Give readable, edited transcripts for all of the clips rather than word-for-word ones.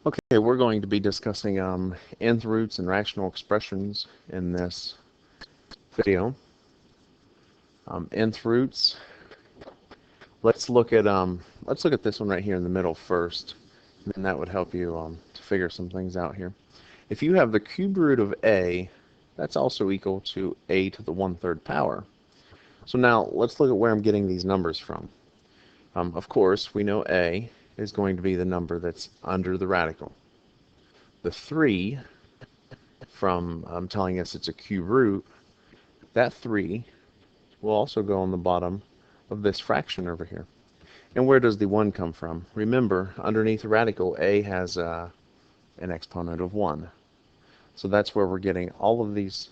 Okay, we're going to be discussing nth roots and rational expressions in this video. Nth roots. Let's look at this one right here in the middle first, and then that would help you to figure some things out here. If you have the cube root of a, that's also equal to a to the 1/3 power. So now let's look at where I'm getting these numbers from. Of course, we know a is going to be the number that's under the radical. The 3 from telling us it's a cube root, that 3 will also go on the bottom of this fraction over here. And where does the 1 come from? Remember, underneath the radical, a has an exponent of 1. So that's where we're getting all of these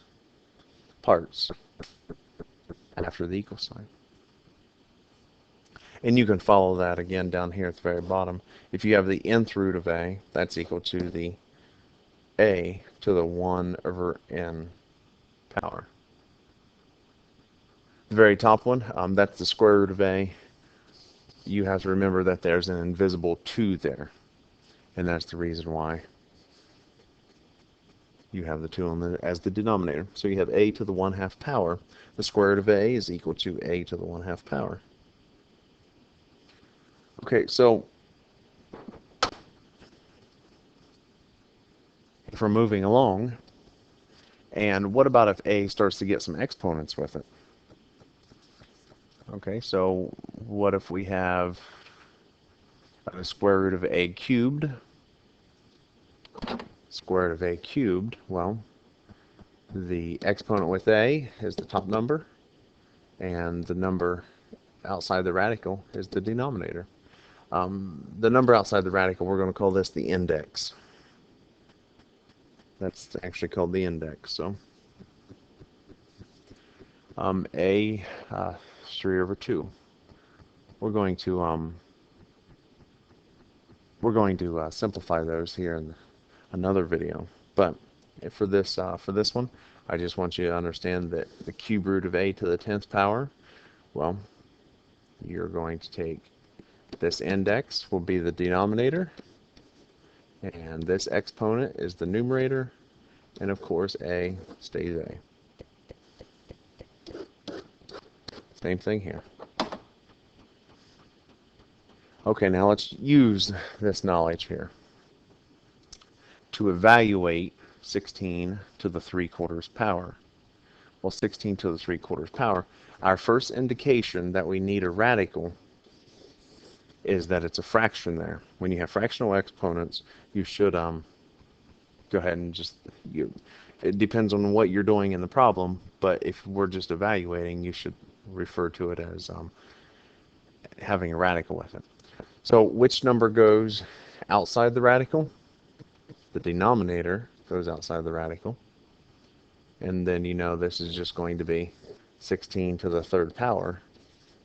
parts after the equal sign. And you can follow that again down here at the very bottom. If you have the nth root of a, that's equal to the a to the 1 over n power. The very top one, that's the square root of a. You have to remember that there's an invisible 2 there, and that's the reason why you have the 2 on there as the denominator. So you have a to the 1/2 power. The square root of a is equal to a to the 1/2 power. Okay, so if we're moving along, and what about if a starts to get some exponents with it? Okay, so what if we have the square root of a cubed? Square root of a cubed, well, the exponent with a is the top number, and the number outside the radical is the denominator. The number outside the radical, we're going to call this the index. That's actually called the index. So a 3 over 2. We're going to simplify those here in another video. But for this one, I just want you to understand that the cube root of a to the 10th power, well, you're going to take this index will be the denominator, and this exponent is the numerator, and of course a stays a. Same thing here. Okay, now let's use this knowledge here to evaluate 16 to the 3/4 power. Well, 16 to the 3/4 power, our first indication that we need a radical is that it's a fraction there. When you have fractional exponents, you should go ahead and just, it depends on what you're doing in the problem, but if we're just evaluating, you should refer to it as having a radical with it. So which number goes outside the radical? The denominator goes outside the radical. And then you know this is just going to be 16 to the 3rd power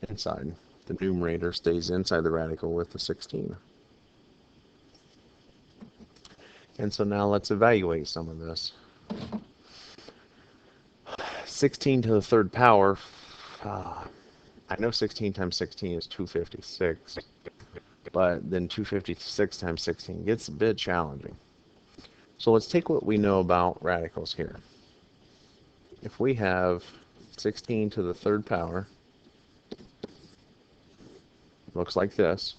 inside. The numerator stays inside the radical with the 16. And so now let's evaluate some of this. 16 to the 3rd power, I know 16 times 16 is 256, but then 256 times 16 gets a bit challenging. So let's take what we know about radicals here. If we have 16 to the 3rd power, looks like this.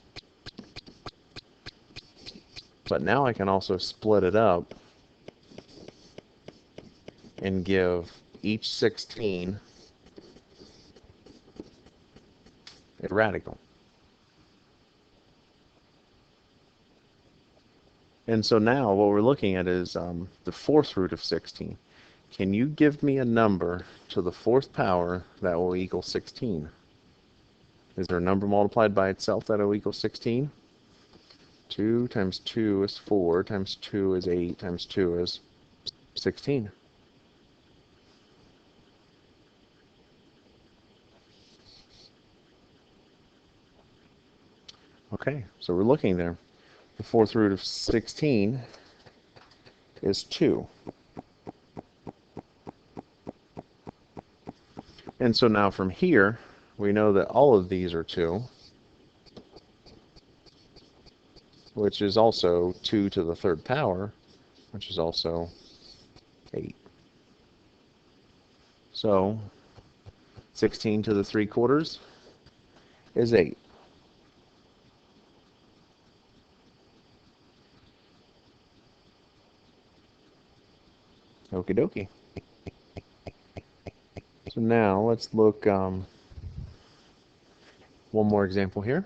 But now I can also split it up and give each 16 a radical. And so now what we're looking at is the 4th root of 16. Can you give me a number to the 4th power that will equal 16? Is there a number multiplied by itself that will equal 16? 2 times 2 is 4, times 2 is 8, times 2 is 16. Okay, so we're looking there. The 4th root of 16 is 2. And so now from here, we know that all of these are 2. which is also 2 to the third power, which is also 8. So 16 to the 3/4 is 8. Okie dokie. So now let's look one more example here.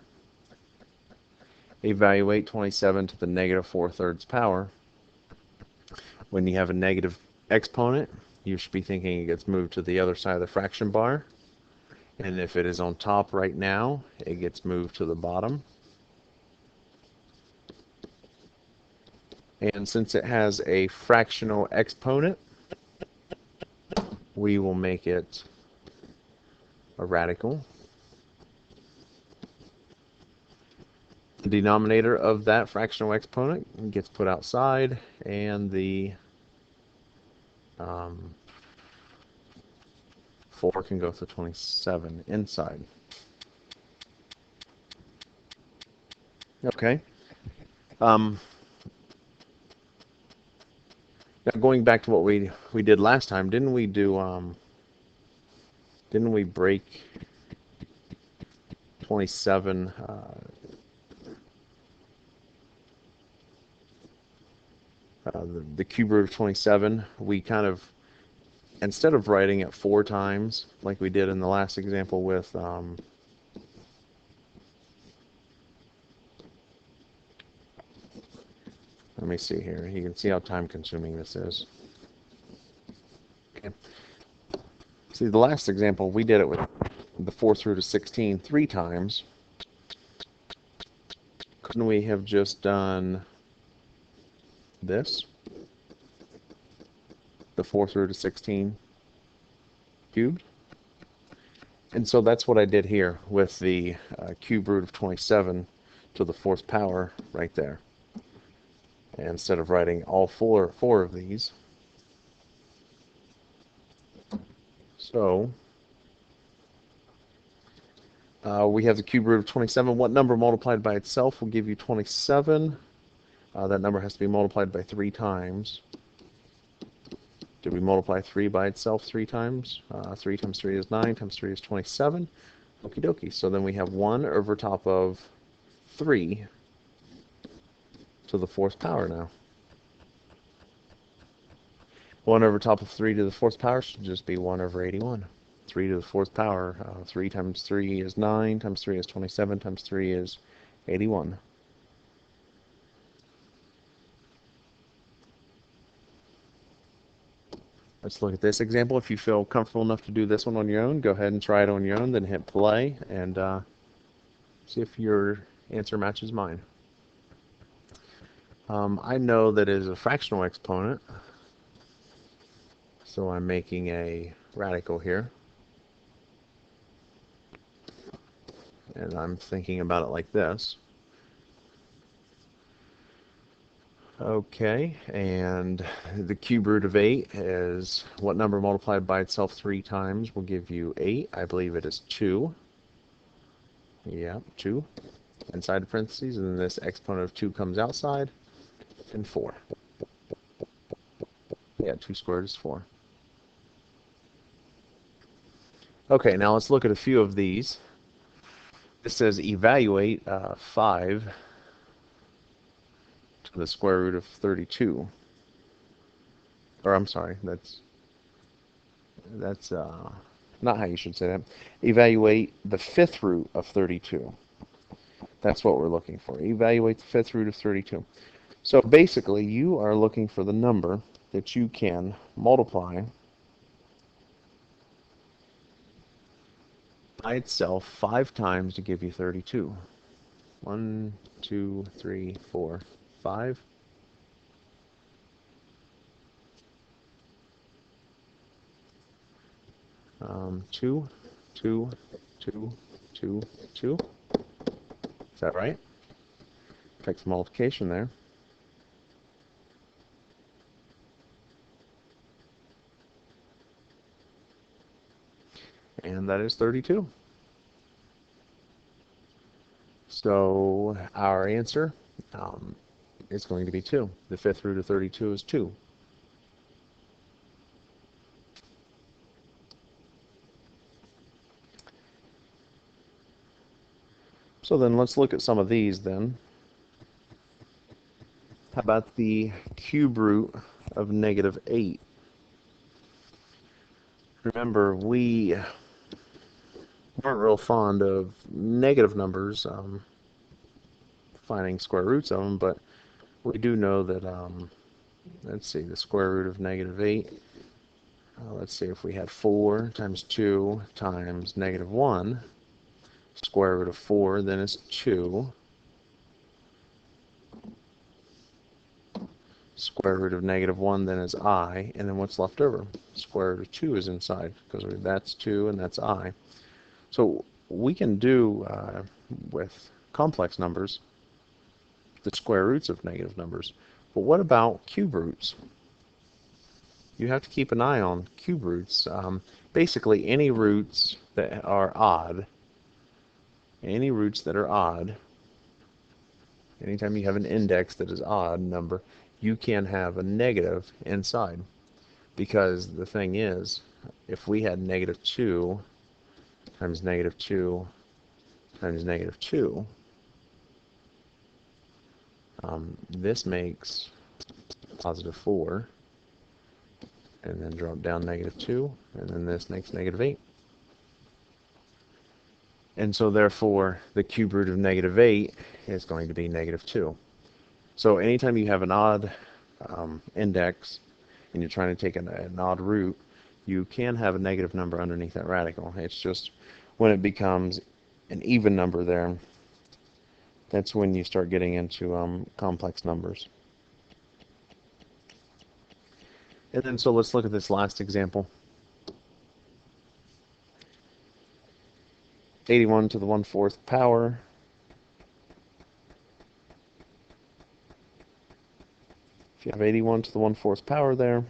Evaluate 27 to the -4/3 power. When you have a negative exponent, you should be thinking it gets moved to the other side of the fraction bar. And if it is on top right now, it gets moved to the bottom. And since it has a fractional exponent, we will make it a radical. The denominator of that fractional exponent gets put outside, and the 4 can go to 27 inside. Okay. Now going back to what we did last time, didn't we break 27 the cube root of 27, we kind of, instead of writing it 4 times like we did in the last example with let me see here. You can see how time consuming this is. Okay. See, the last example, we did it with the 4th root of 16 3 times. Couldn't we have just done this? The 4th root of 16 cubed? And so that's what I did here with the cube root of 27 to the 4th power right there. And instead of writing all four of these, so we have the cube root of 27. What number multiplied by itself will give you 27? That number has to be multiplied by 3 times. Did we multiply 3 by itself 3 times? 3 times 3 is 9, times 3 is 27. Okie dokie. So then we have 1 over top of 3 to the 4th power now. 1 over top of 3 to the 4th power should just be 1 over 81. 3 to the 4th power. 3 times 3 is 9, times 3 is 27, times 3 is 81. Let's look at this example. If you feel comfortable enough to do this one on your own, go ahead and try it on your own, then hit play and see if your answer matches mine. I know that it is a fractional exponent, so I'm making a radical here. And I'm thinking about it like this. Okay, and the cube root of 8 is what number multiplied by itself 3 times will give you 8. I believe it is 2. Yeah, 2 inside the parentheses, and then this exponent of 2 comes outside, and 4. Yeah, 2 squared is 4. Okay, now let's look at a few of these. This says evaluate 5 to the square root of 32. Or I'm sorry, that's not how you should say that. Evaluate the 5th root of 32. That's what we're looking for. Evaluate the 5th root of 32. So basically, you are looking for the number that you can multiply by itself 5 times to give you 32. 1, 2, 3, 4, 5. Two, 2, 2, 2, 2. Is that right? Take some multiplication there. And that is 32. So our answer It's going to be 2. The fifth root of 32 is 2. So then let's look at some of these then. How about the cube root of negative 8? Remember, we weren't real fond of negative numbers, finding square roots of them, but we do know that, let's see, the square root of negative 8, let's see, if we had 4 times 2 times negative 1, square root of 4, then it's 2. Square root of negative 1 then is I, and then what's left over? Square root of 2 is inside, because that's 2 and that's I. So we can do, with complex numbers, the square roots of negative numbers. But what about cube roots? You have to keep an eye on cube roots. Basically, any roots that are odd, anytime you have an index that is odd number, you can have a negative inside. Because the thing is, if we had negative 2 times negative 2 times negative 2, this makes positive 4, and then drop down negative 2, and then this makes negative 8. And so therefore, the cube root of negative 8 is going to be negative 2. So anytime you have an odd index, and you're trying to take an odd root, you can have a negative number underneath that radical. It's just when it becomes an even number there, that's when you start getting into complex numbers. And then so let's look at this last example. 81 to the 1/4 power. If you have 81 to the 1/4 power there,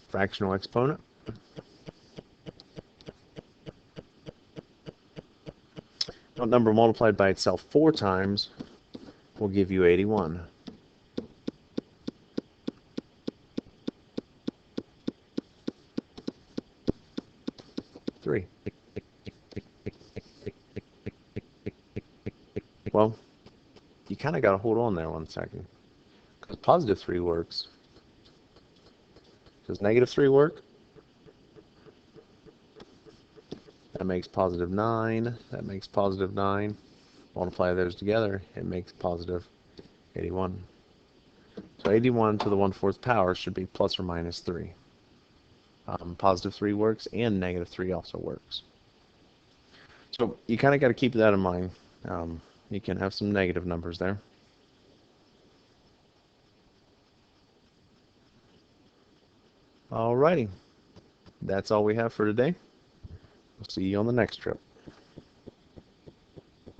fractional exponent. What number multiplied by itself 4 times will give you 81? Three. Well, you kind of got to hold on there 1 second. Because positive 3 works. Does negative 3 work? That makes positive 9. That makes positive 9. Multiply those together, it makes positive 81. So 81 to the 1/4 power should be plus or minus 3. Positive 3 works, and negative 3 also works. So you kind of got to keep that in mind. You can have some negative numbers there. Alrighty, that's all we have for today. We'll see you on the next trip.